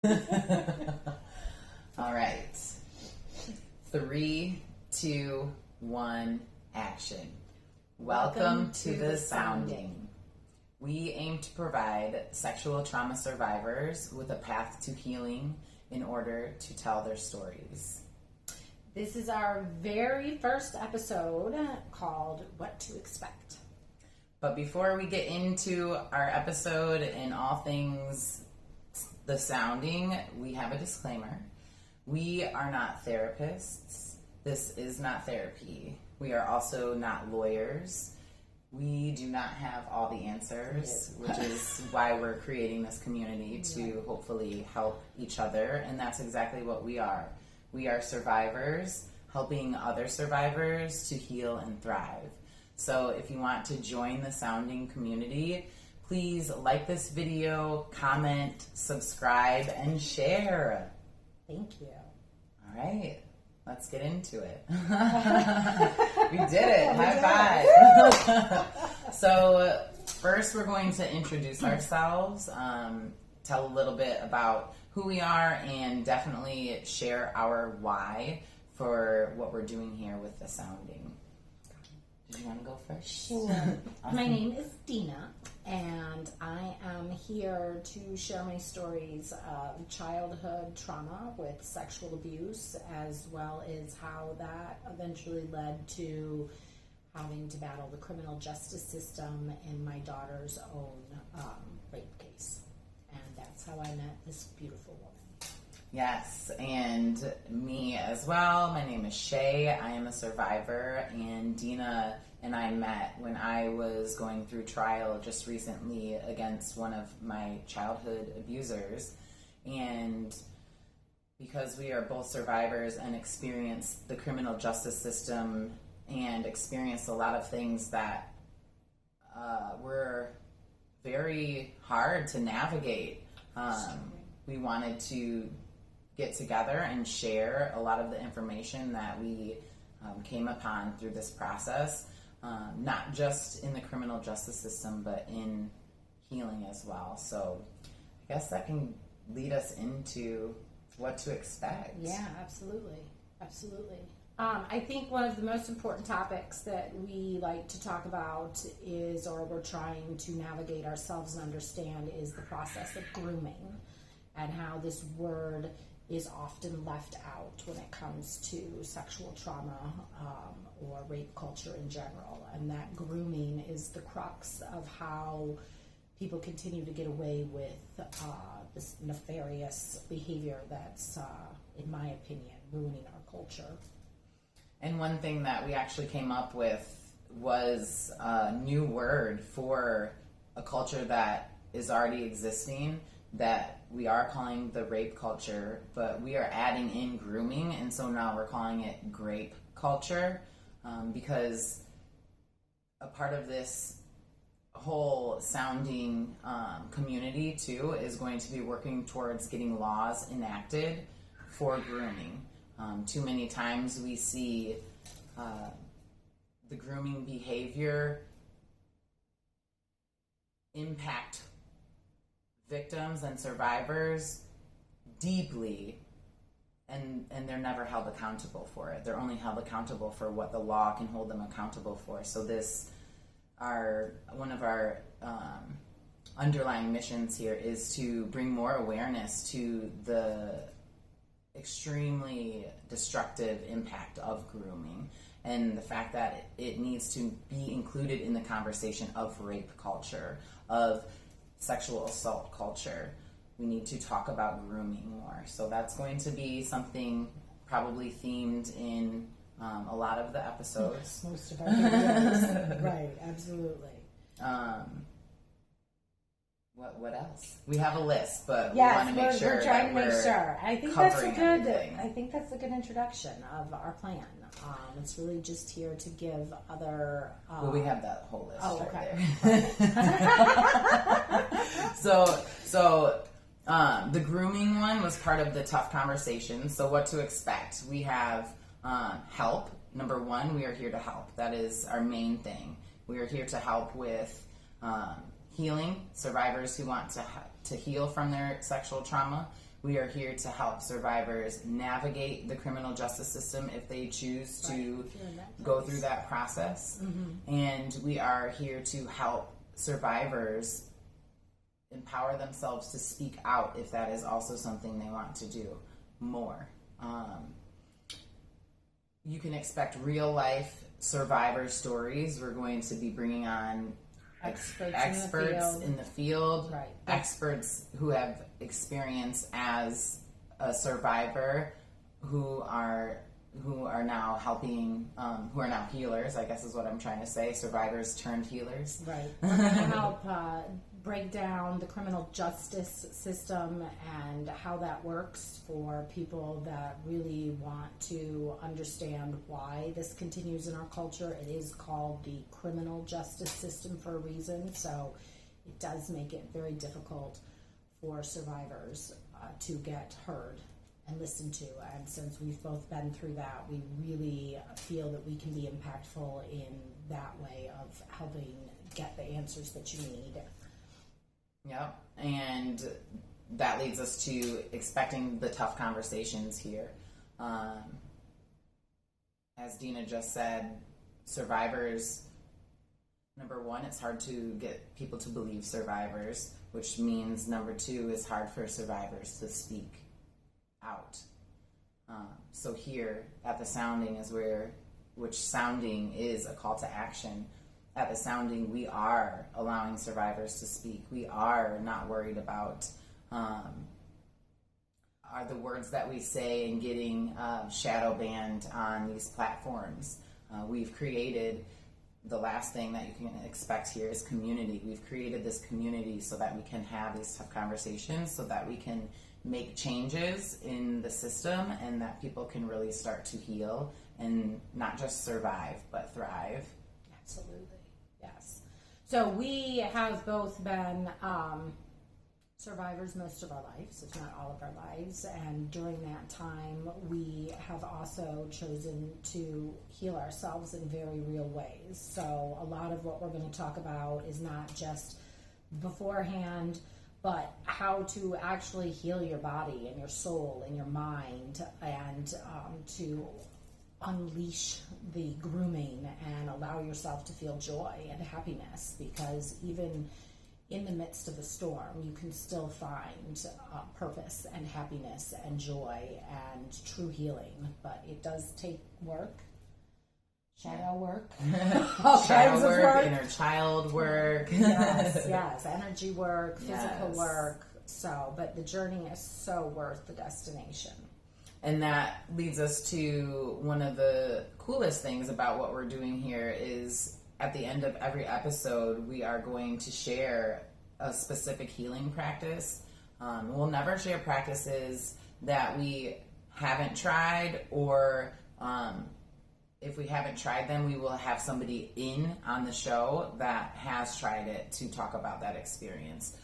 All right. 3, 2, 1, action. Welcome to the Sounding. We aim to provide sexual trauma survivors with a path to healing in order to tell their stories. This is our very first episode called What to Expect. But before we get into our episode and all things the sounding, we have a disclaimer. We are not therapists. This is not therapy. We are also not lawyers. We do not have all the answers, which is why we're creating this community to hopefully help each other. And that's exactly what we are. We are survivors helping other survivors to heal and thrive. So if you want to join the Sounding community, please like this video, comment, subscribe, and share. Thank you. All right, let's get into it. We did it. High five. So first we're going to introduce ourselves, tell a little bit about who we are, and definitely share our why for what we're doing here with the Sounding. Did you want to go first? Sure. Awesome. My name is Dena, and I am here to share my stories of childhood trauma with sexual abuse, as well as how that eventually led to having to battle the criminal justice system in my daughter's own rape case. And that's how I met this beautiful woman. Yes, and me as well. My name is Shea. I am a survivor, and Dena and I met when I was going through trial just recently against one of my childhood abusers. And because we are both survivors and experienced the criminal justice system and experienced a lot of things that were very hard to navigate, we wanted to get together and share a lot of the information that we came upon through this process, not just in the criminal justice system, but in healing as well. So I guess that can lead us into what to expect. Yeah, absolutely. Absolutely. I think one of the most important topics that we like to talk about is, or we're trying to navigate ourselves and understand, is the process of grooming, and how this word is often left out when it comes to sexual trauma or rape culture in general. And that grooming is the crux of how people continue to get away with this nefarious behavior that's, in my opinion, ruining our culture. And one thing that we actually came up with was a new word for a culture that is already existing, that we are calling the rape culture, but we are adding in grooming, and so now we're calling it grape culture, because a part of this whole Sounding community too is going to be working towards getting laws enacted for grooming. Too many times we see the grooming behavior impact victims and survivors deeply, and they're never held accountable for it. They're only held accountable for what the law can hold them accountable for. So one of our underlying missions here is to bring more awareness to the extremely destructive impact of grooming, and the fact that it needs to be included in the conversation of rape culture, of sexual assault culture. We need to talk about grooming more. So that's going to be something probably themed in a lot of the episodes. Most of our videos. Right, absolutely. What else? We have a list, but yes, we want to make sure we're trying to make sure. I think that's a good. Everything. I think that's a good introduction of our plan. It's really just here to give other. Well, we have that whole list okay. there. So the grooming one was part of the tough conversation. So what to expect? We have help. Number one, we are here to help. That is our main thing. We are here to help with healing, survivors who want to heal from their sexual trauma. We are here to help survivors navigate the criminal justice system if they choose to go through that process. And we are here to help survivors empower themselves to speak out if that is also something they want to do more. You can expect real life survivor stories. We're going to be bringing on experts in the field, right. Experts who have experience as a survivor, who are now helping, who are now healers, I guess is what I'm trying to say, survivors turned healers. Right. We're going to help break down the criminal justice system and how that works for people that really want to understand why this continues in our culture. It is called the criminal justice system for a reason, so it does make it very difficult for survivors to get heard and listened to. And since we've both been through that, we really feel that we can be impactful in that way of helping get the answers that you need. Yep, and that leads us to expecting the tough conversations here. As Dena just said, survivors, number one, it's hard to get people to believe survivors, which means number two, it's hard for survivors to speak out. So here at the Sounding is which sounding is a call to action. At the Sounding, we are allowing survivors to speak. We are not worried about are the words that we say and getting shadow banned on these platforms. We've created, the last thing that you can expect here is community. We've created this community so that we can have these tough conversations, so that we can make changes in the system, and that people can really start to heal and not just survive, but thrive. Absolutely. Yes. So we have both been survivors most of our lives, if not all of our lives, and during that time we have also chosen to heal ourselves in very real ways. So a lot of what we're going to talk about is not just beforehand, but how to actually heal your body and your soul and your mind, and to unleash the grooming and allow yourself to feel joy and happiness, because even in the midst of a storm, you can still find purpose and happiness and joy and true healing. But it does take work, shadow work, all kinds of work, inner child work. yes, energy work, physical Yes. work. So, but the journey is so worth the destination. And that leads us to one of the coolest things about what we're doing here is at the end of every episode, we are going to share a specific healing practice. We'll never share practices that we haven't tried, or if we haven't tried them, we will have somebody in on the show that has tried it to talk about that experience.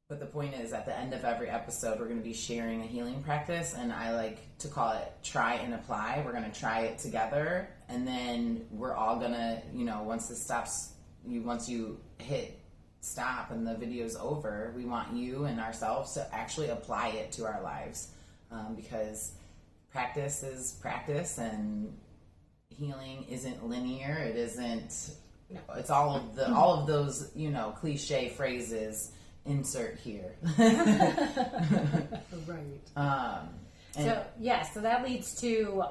But the point is, at the end of every episode, we're going to be sharing a healing practice, and I like to call it try and apply. We're going to try it together, and then we're all going to, once this stops, once you hit stop and the video's over, we want you and ourselves to actually apply it to our lives, because practice is practice, and healing isn't linear. It isn't. It's all of those cliche phrases. Insert here. Right. So that leads to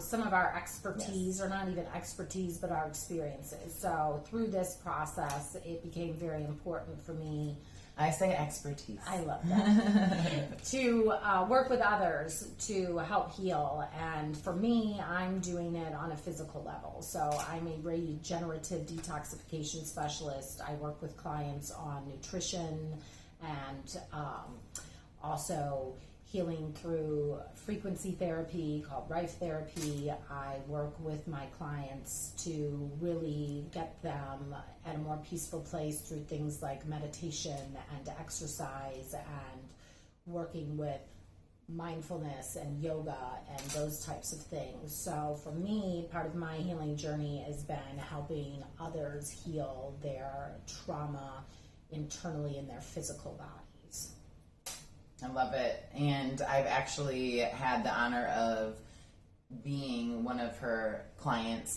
some of our expertise, or not even expertise, but our experiences. So through this process, it became very important for me. I say expertise. I love that. To work with others to help heal. And for me, I'm doing it on a physical level. So I'm a regenerative detoxification specialist. I work with clients on nutrition and also healing through frequency therapy called Rife therapy. I work with my clients to really get them at a more peaceful place through things like meditation and exercise, and working with mindfulness and yoga and those types of things. So for me, part of my healing journey has been helping others heal their trauma internally in their physical bodies. I love it. And I've actually had the honor of being one of her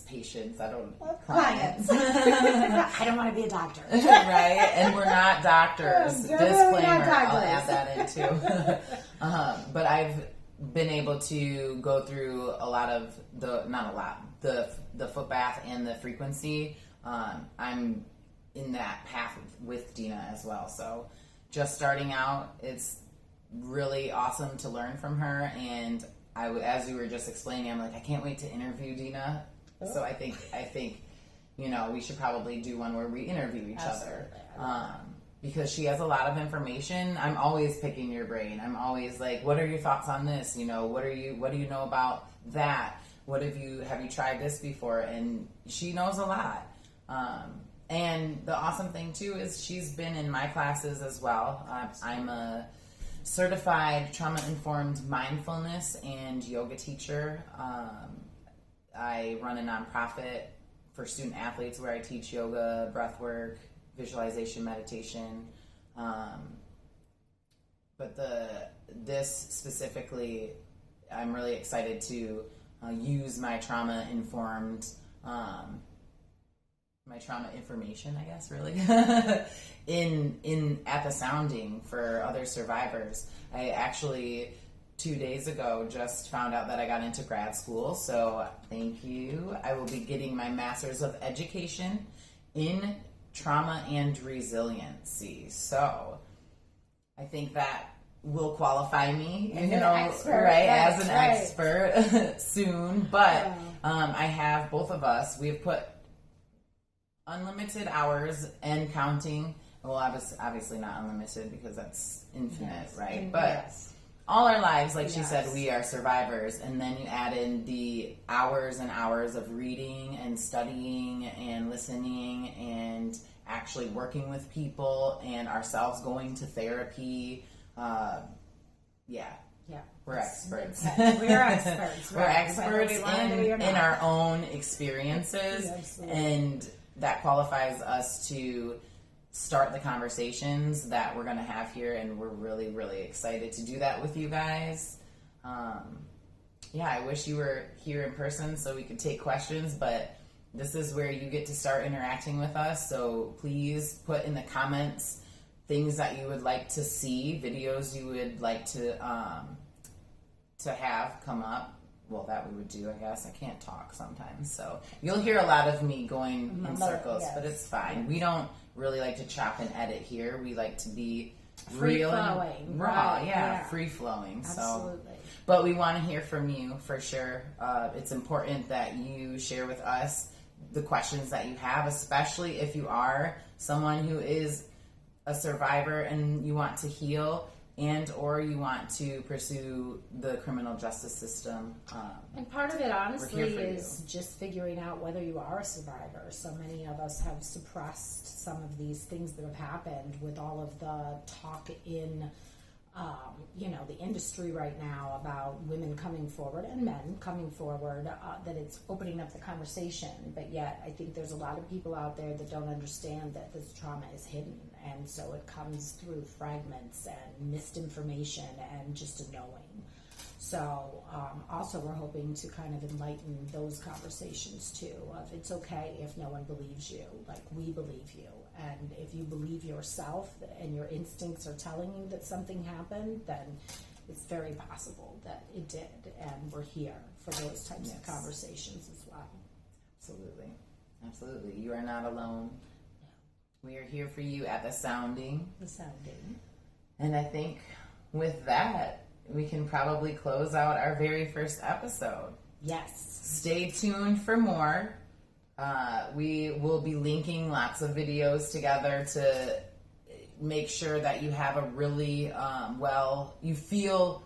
patients. I don't clients. I don't want to be a doctor. Right? And we're not doctors. Disclaimer. Not doctors. I'll add that in too. But I've been able to go through a lot of the foot bath and the frequency. I'm in that path with Dena as well. So just starting out, it's really awesome to learn from her. And as you were just explaining, I'm like, I can't wait to interview Dena. Oh. So I think, we should probably do one where we interview each other. Because she has a lot of information. I'm always picking your brain. I'm always like, what are your thoughts on this? What do you know about that? Have you tried this before? And she knows a lot. And the awesome thing too is she's been in my classes as well. I'm a certified trauma-informed mindfulness and yoga teacher. I run a nonprofit for student athletes where I teach yoga, breath work, visualization, meditation. But this specifically, I'm really excited to use my trauma-informed my trauma information, I guess, really, in at the sounding for other survivors. I actually 2 days ago just found out that I got into grad school, so thank you. I will be getting my Master's of Education in Trauma and Resiliency. So I think that will qualify me, as an expert soon. But I have both of us. We've put unlimited hours and counting. Well, obviously not unlimited because that's infinite, right? But all our lives, like she said, we are survivors. And then you add in the hours and hours of reading and studying and listening and actually working with people and ourselves going to therapy. We're experts. We're experts. We're experts in our own experiences. And that qualifies us to start the conversations that we're going to have here, and we're really, really excited to do that with you guys. I wish you were here in person so we could take questions, but this is where you get to start interacting with us. So please put in the comments things that you would like to see, videos you would like to have come up. Well, that we would do, I guess. I can't talk sometimes, so you'll hear a lot of me going in circles, but it's fine. We don't really like to chop and edit here. We like to be real and raw, free-flowing. Absolutely. So, but we want to hear from you for sure. It's important that you share with us the questions that you have, especially if you are someone who is a survivor and you want to heal and or you want to pursue the criminal justice system. And part of it, honestly, is just figuring out whether you are a survivor. So many of us have suppressed some of these things that have happened with all of the talk in the industry right now about women coming forward and men coming forward, that it's opening up the conversation. But yet I think there's a lot of people out there that don't understand that this trauma is hidden. And so it comes through fragments and misinformation and just a knowing. So also we're hoping to kind of enlighten those conversations too, of it's okay if no one believes you, like we believe you. And if you believe yourself and your instincts are telling you that something happened, then it's very possible that it did. And we're here for those types of conversations as well. Absolutely. Absolutely. You are not alone. We are here for you at The Sounding. The Sounding. And I think with that, we can probably close out our very first episode. Yes. Stay tuned for more. We will be linking lots of videos together to make sure that you have a really you feel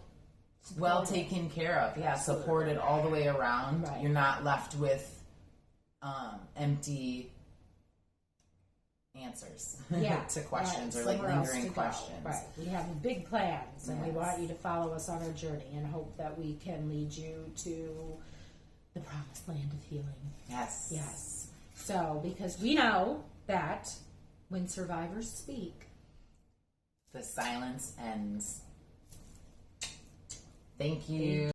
well taken care of. Yeah, supported all the way around. Right. You're not left with empty answers to questions or lingering questions. Right. We have big plans and we want you to follow us on our journey and hope that we can lead you to the promised land of healing. Yes. Yes. So, because we know that when survivors speak, the silence ends. Thank you.